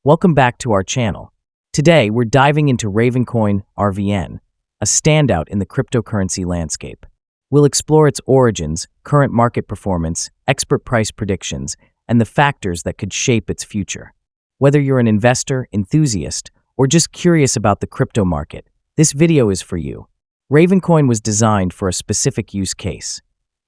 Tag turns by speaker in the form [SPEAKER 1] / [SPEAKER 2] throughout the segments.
[SPEAKER 1] Welcome back to our channel. Today, we're diving into Ravencoin RVN, a standout in the cryptocurrency landscape. We'll explore its origins, current market performance, expert price predictions, and the factors that could shape its future. Whether you're an investor, enthusiast, or just curious about the crypto market, this video is for you. Ravencoin was designed for a specific use case: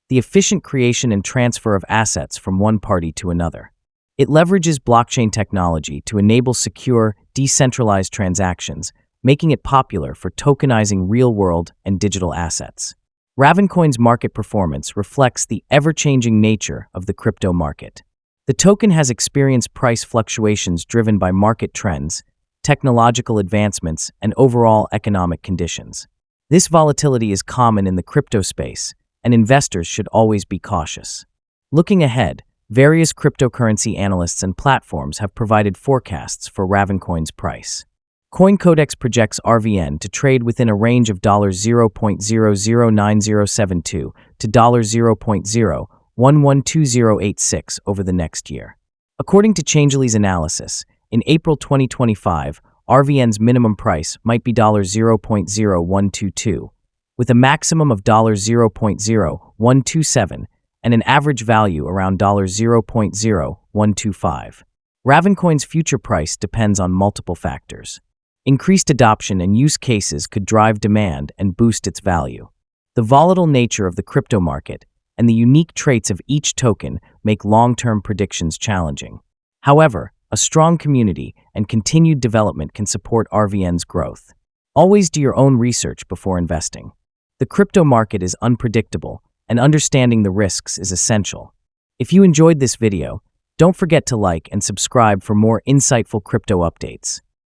[SPEAKER 1] the efficient creation and transfer of assets from one party to another. It leverages blockchain technology to enable secure, decentralized transactions, making it popular for tokenizing real-world and digital assets. Ravencoin's market performance reflects the ever-changing nature of the crypto market. The token has experienced price fluctuations driven by market trends, technological advancements, and overall economic conditions. This volatility is common in the crypto space, and investors should always be cautious. Looking ahead, various cryptocurrency analysts and platforms have provided forecasts for Ravencoin's price. CoinCodex projects RVN to trade within a range of $0.009072 to $0.011286 over the next year. According to Changelly's analysis, in April 2025, RVN's minimum price might be $0.0122, with a maximum of $0.0127 and an average value around $0.0125. Ravencoin's future price depends on multiple factors. Increased adoption and use cases could drive demand and boost its value. The volatile nature of the crypto market and the unique traits of each token make long-term predictions challenging. However, a strong community and continued development can support RVN's growth. Always do your own research before investing. The crypto market is unpredictable, and understanding the risks is essential. If you enjoyed this video, don't forget to like and subscribe for more insightful crypto updates.